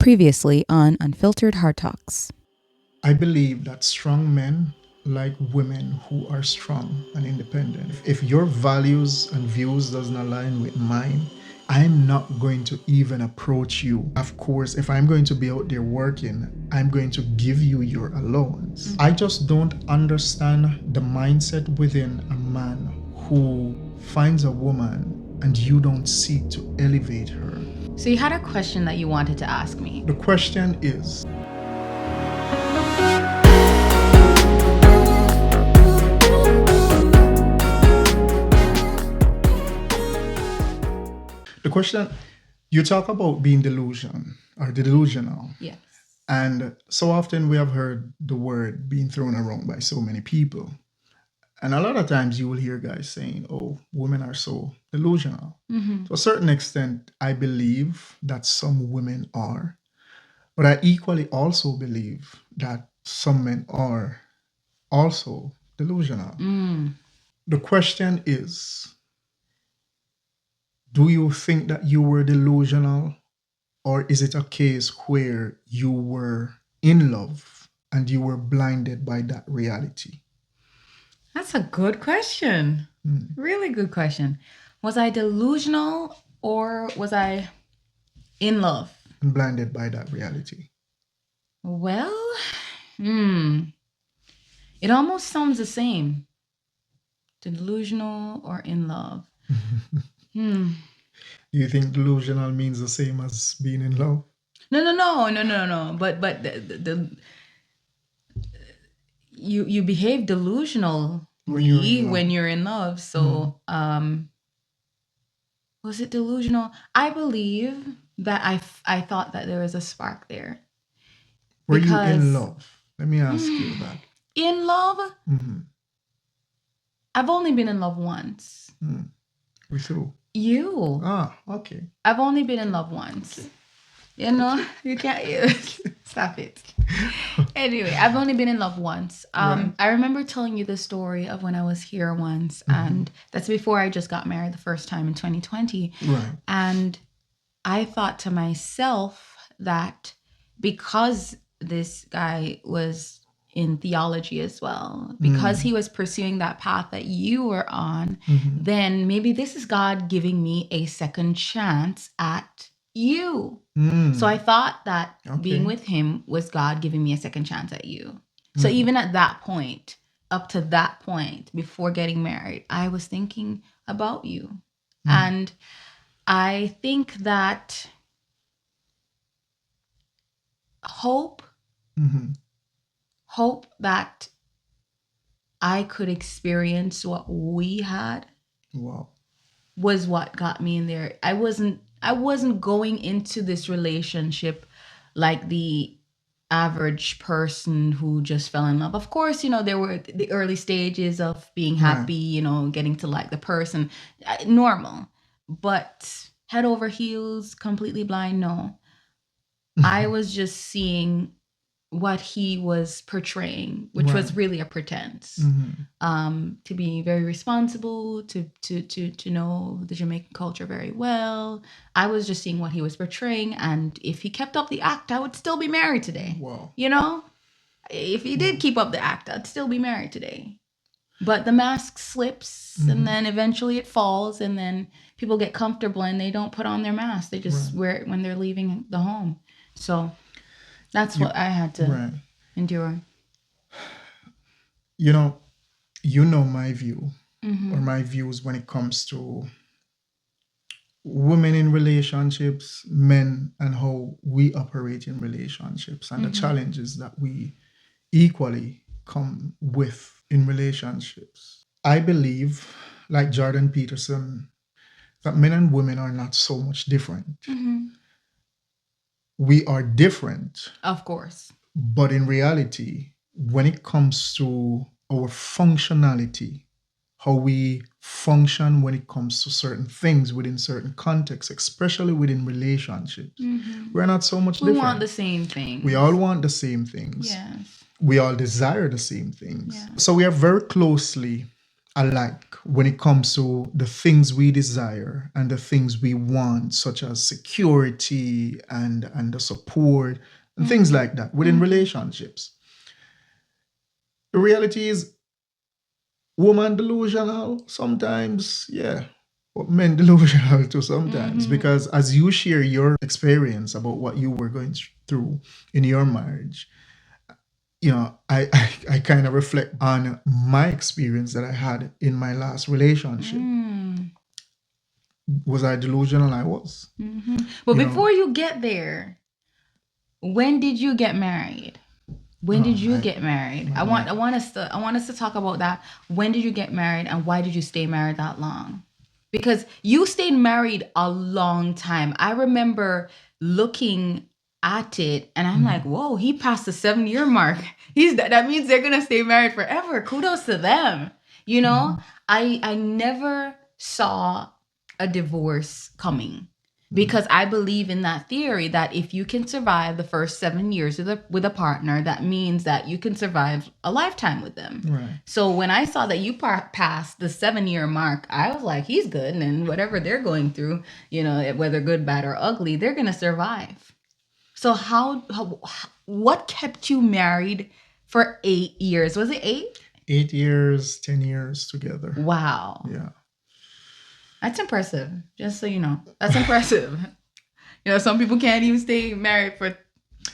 Previously on Unfiltered Heart Talks. I believe that strong men like women who are strong and independent. If your values and views doesn't align with mine, I'm not going to even approach you. Of course, if I'm going to be out there working, I'm going to give you your allowance. I just don't understand the mindset within a man who finds a woman and you don't seek to elevate her. So you had a question that you wanted to ask me. The question is, you talk about being delusional. Yes. And so often we have heard the word being thrown around by so many people. And a lot of times you will hear guys saying, oh, women are so delusional. Mm-hmm. To a certain extent, I believe that some women are. But I equally also believe that some men are also delusional. The question is, do you think that you were delusional, or is it a case where you were in love and you were blinded by that reality? That's a good question. Really good question. Was I delusional or was I in love? And blinded by that reality. Well, it almost sounds the same. Delusional or in love. Do you think delusional means the same as being in love? No. But the you behave delusional when you're in love. So was it delusional? I believe that I thought that there was a spark there. Were you in love? Let me ask you that. In love? I've only been in love once. With who? You. Ah, okay. I've only been in love once. You know, you can't stop it. Anyway, I've only been in love once. Right. I remember telling you the story of when I was here once, and that's before I just got married the first time in 2020. Right. And I thought to myself that because this guy was in theology as well, because he was pursuing that path that you were on, then maybe this is God giving me a second chance at you. So I thought that being with him was God giving me a second chance at you. So even at that point, up to that point, before getting married, I was thinking about you. And I think that hope that I could experience what we had was what got me in there. I wasn't going into this relationship like the average person who just fell in love. Of course, there were the early stages of being happy, getting to like the person, normal. But head over heels, completely blind, no. I was just seeing what he was portraying, which was really a pretense. To be very responsible, to know the Jamaican culture very well. I was just seeing what he was portraying, and if he kept up the act, I would still be married today. Wow. If he did keep up the act, I'd still be married today. But the mask slips, and then eventually it falls, and then people get comfortable and they don't put on their mask. They just wear it when they're leaving the home. So that's what I had to endure. You know my view or my views when it comes to women in relationships, men, and how we operate in relationships and the challenges that we equally come with in relationships. I believe, like Jordan Peterson, that men and women are not so much different. We are different. Of course. But in reality, when it comes to our functionality, how we function when it comes to certain things within certain contexts, especially within relationships, we're not so much different. We want the same things. We all want the same things. Yes. We all desire the same things. Yeah. So we are very closely alike when it comes to the things we desire and the things we want, such as security and the support and things like that within relationships. The reality is, woman delusional sometimes, yeah, but men delusional too sometimes, because as you share your experience about what you were going through in your marriage, I kind of reflect on my experience that I had in my last relationship. Was I delusional? I was. But before you get there, when did you get married? When did you get married? I want us to talk about that. When did you get married, and why did you stay married that long? Because you stayed married a long time. I remember looking at it and I'm like, whoa, he passed the 7-year mark. That means they're gonna stay married forever. Kudos to them. I never saw a divorce coming. Because I believe in that theory that if you can survive the first 7 years with a partner, that means that you can survive a lifetime with them. Right. So when I saw that you passed the 7-year mark, I was like, he's good. And whatever they're going through, whether good, bad, or ugly, they're going to survive. So what kept you married for 8 years? Was it 8? 8 years, 10 years together. Wow. Yeah. That's impressive. Just so you know, that's impressive. Some people can't even stay married for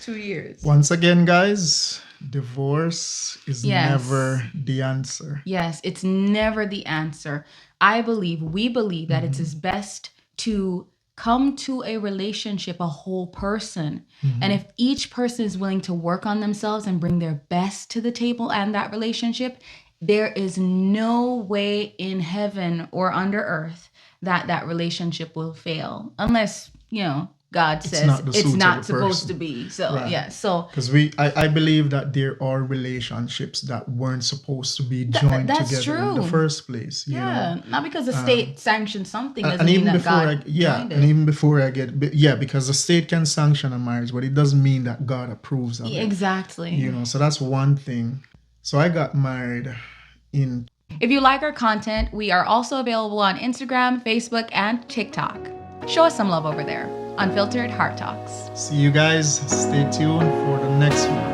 2 years. Once again, guys, divorce is never the answer. Yes, it's never the answer. We believe that it is best to come to a relationship a whole person. And if each person is willing to work on themselves and bring their best to the table and that relationship, there is no way in heaven or under earth that relationship will fail, unless God says it's not supposed to be. So right. Yeah, so because I believe that there are relationships that weren't supposed to be joined together in the first place. Not because the state sanctioned something doesn't and mean even that before God and even before I get because the state can sanction a marriage, but it doesn't mean that God approves of it. Exactly. So that's one thing. So I got married in. If you like our content, we are also available on Instagram, Facebook, and TikTok. Show us some love over there. Unfiltered Heart Talks. See you guys. Stay tuned for the next one.